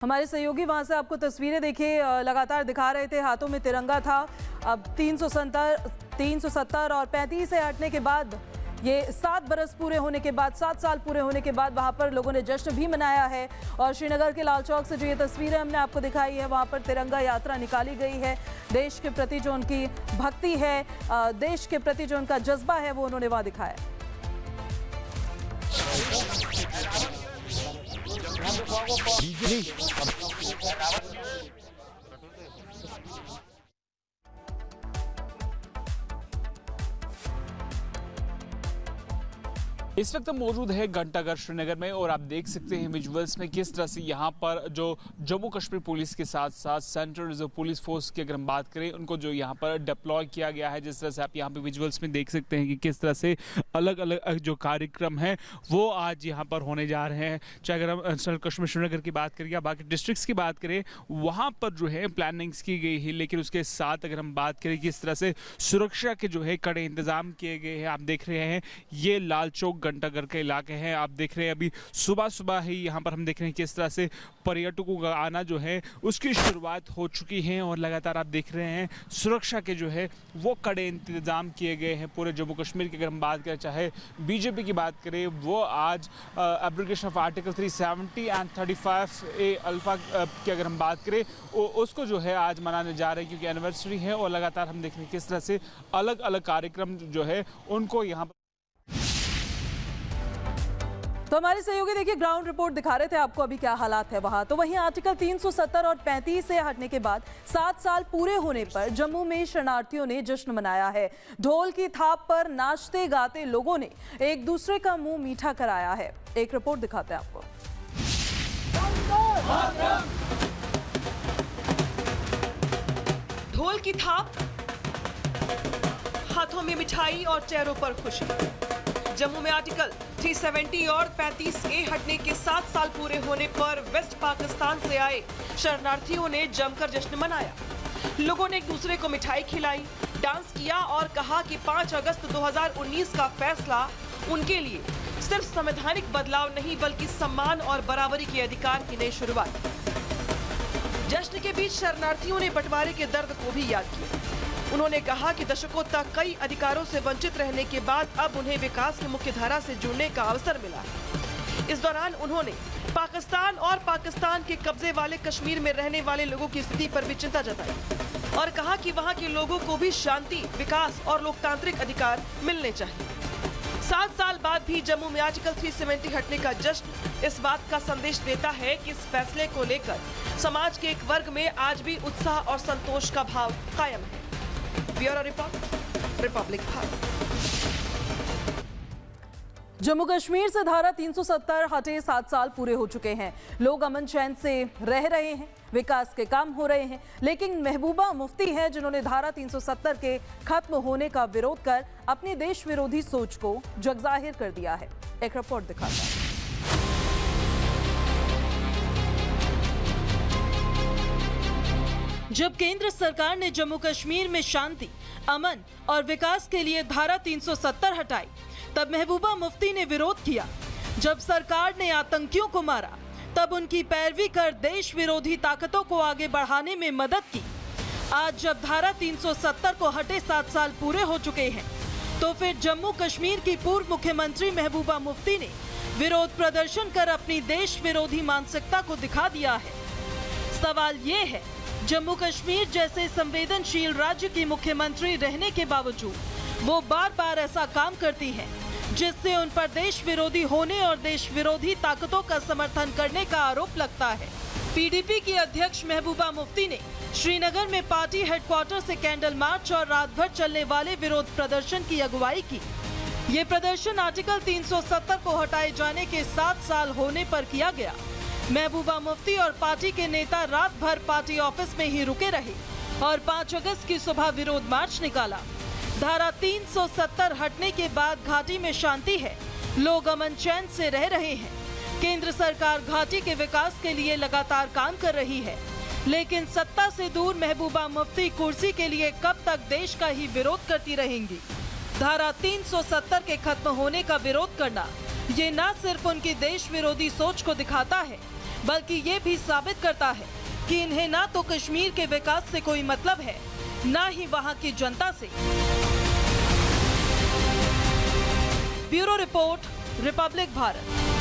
हमारे सहयोगी वहां से आपको तस्वीरें देखिए लगातार दिखा रहे थे, हाथों में तिरंगा था। अब 370 और 35 से हटने के बाद ये 7 बरस पूरे होने के बाद, 7 साल पूरे होने के बाद वहां पर लोगों ने जश्न भी मनाया है। और श्रीनगर के लाल चौक से जो ये तस्वीरें हमने आपको दिखाई है, वहां पर तिरंगा यात्रा निकाली गई है। देश के प्रति जो उनकी भक्ति है, देश के प्रति जो उनका जज्बा है, वो उन्होंने वहां दिखाया। इस वक्त हम मौजूद है घंटाघर श्रीनगर में और आप देख सकते हैं विजुअल्स में किस तरह से यहाँ पर जो जम्मू कश्मीर पुलिस के साथ साथ सेंट्रल रिजर्व पुलिस फोर्स की अगर हम बात करें, उनको जो यहाँ पर डिप्लॉय किया गया है। जिस तरह से आप यहाँ पे विजुअल्स में देख सकते हैं कि किस तरह से अलग अलग जो कार्यक्रम है वो आज यहाँ पर होने जा रहे हैं। चाहे अगर हम सेंट्रल कश्मीर श्रीनगर की बात करें या बाकी डिस्ट्रिक्ट्स की बात करें, वहाँ पर जो है प्लानिंग्स की गई है, लेकिन उसके साथ अगर हम बात करें किस तरह से सुरक्षा के जो है कड़े इंतजाम किए गए हैं। आप देख रहे हैं ये लाल चौक घंटाघर के इलाके हैं। आप देख रहे हैं अभी सुबह सुबह ही यहाँ पर हम देख रहे हैं किस तरह से पर्यटकों का आना जो है उसकी शुरुआत हो चुकी है और लगातार आप देख रहे हैं सुरक्षा के जो है वो कड़े इंतजाम किए गए हैं पूरे जम्मू कश्मीर की। अगर हम बात करें, चाहे बीजेपी की बात करें, वो आज abrogation of article 370 and 35A alpha की अगर हम बात करें, उसको जो है आज मनाने जा रहे हैं क्योंकि एनिवर्सरी है। और लगातार हम देख रहे हैं किस तरह से अलग अलग कार्यक्रम जो है उनको यहाँ पर। तो हमारे सहयोगी देखिए ग्राउंड रिपोर्ट दिखा रहे थे आपको अभी क्या हालात है वहां। तो वहीं आर्टिकल 370 और 35 से हटने के बाद 7 साल पूरे होने पर जम्मू में शरणार्थियों ने जश्न मनाया है। ढोल की थाप पर नाचते गाते लोगों ने एक दूसरे का मुंह मीठा कराया है। एक रिपोर्ट दिखाते हैं आपको। ढोल की थाप, हाथों में मिठाई और चेहरों पर खुशी। जम्मू में आर्टिकल 370 और 35A हटने के 7 साल पूरे होने पर वेस्ट पाकिस्तान से आए शरणार्थियों ने जमकर जश्न मनाया। लोगों ने एक दूसरे को मिठाई खिलाई, डांस किया और कहा कि 5 अगस्त 2019 का फैसला उनके लिए सिर्फ संवैधानिक बदलाव नहीं बल्कि सम्मान और बराबरी के अधिकार की नई शुरुआत। जश्न के बीच शरणार्थियों ने बंटवारे के दर्द को भी याद किया। उन्होंने कहा कि दशकों तक कई अधिकारों से वंचित रहने के बाद अब उन्हें विकास की मुख्य धारा से जुड़ने का अवसर मिला है। इस दौरान उन्होंने पाकिस्तान और पाकिस्तान के कब्जे वाले कश्मीर में रहने वाले लोगों की स्थिति पर भी चिंता जताई और कहा कि वहां के लोगों को भी शांति, विकास और लोकतांत्रिक अधिकार मिलने चाहिए। 7 साल बाद भी जम्मू में आर्टिकल 370 हटने का जश्न इस बात का संदेश देता है कि इस फैसले को लेकर समाज के एक वर्ग में आज भी उत्साह और संतोष का भाव कायम है। Bureau report, Republic Bharat. Jammu Kashmir से धारा 370 हटे 7 साल पूरे हो चुके हैं। लोग अमन चैन से रह रहे हैं, विकास के काम हो रहे हैं, लेकिन महबूबा मुफ्ती हैं जिन्होंने धारा 370 के खत्म होने का विरोध कर अपनी देश विरोधी सोच को जगजाहिर कर दिया है। एक रिपोर्ट दिखाता है। जब केंद्र सरकार ने जम्मू कश्मीर में शांति, अमन और विकास के लिए धारा 370 हटाई, तब महबूबा मुफ्ती ने विरोध किया। जब सरकार ने आतंकियों को मारा, तब उनकी पैरवी कर देश विरोधी ताकतों को आगे बढ़ाने में मदद की। आज जब धारा 370 को हटे 7 साल पूरे हो चुके हैं, तो फिर जम्मू कश्मीर की पूर्व मुख्यमंत्री महबूबा मुफ्ती ने विरोध प्रदर्शन कर अपनी देश विरोधी मानसिकता को दिखा दिया है। सवाल ये है, जम्मू कश्मीर जैसे संवेदनशील राज्य की मुख्यमंत्री रहने के बावजूद वो बार बार ऐसा काम करती हैं, जिससे उन पर देश विरोधी होने और देश विरोधी ताकतों का समर्थन करने का आरोप लगता है। पीडीपी की अध्यक्ष महबूबा मुफ्ती ने श्रीनगर में पार्टी हेडक्वार्टर से कैंडल मार्च और रात भर चलने वाले विरोध प्रदर्शन की अगुवाई की। ये प्रदर्शन आर्टिकल 370 को हटाए जाने के 7 साल होने पर किया गया। महबूबा मुफ्ती और पार्टी के नेता रात भर पार्टी ऑफिस में ही रुके रहे और 5 अगस्त की सुबह विरोध मार्च निकाला। धारा 370 हटने के बाद घाटी में शांति है, लोग अमन चैन से रह रहे हैं। केंद्र सरकार घाटी के विकास के लिए लगातार काम कर रही है, लेकिन सत्ता से दूर महबूबा मुफ्ती कुर्सी के लिए कब तक देश का ही विरोध करती रहेंगी। धारा 370 के खत्म होने का विरोध करना ये न सिर्फ उनकी देश विरोधी सोच को दिखाता है, बल्कि ये भी साबित करता है कि इन्हें ना तो कश्मीर के विकास से कोई मतलब है, ना ही वहां की जनता से। Bureau report, Republic Bharat.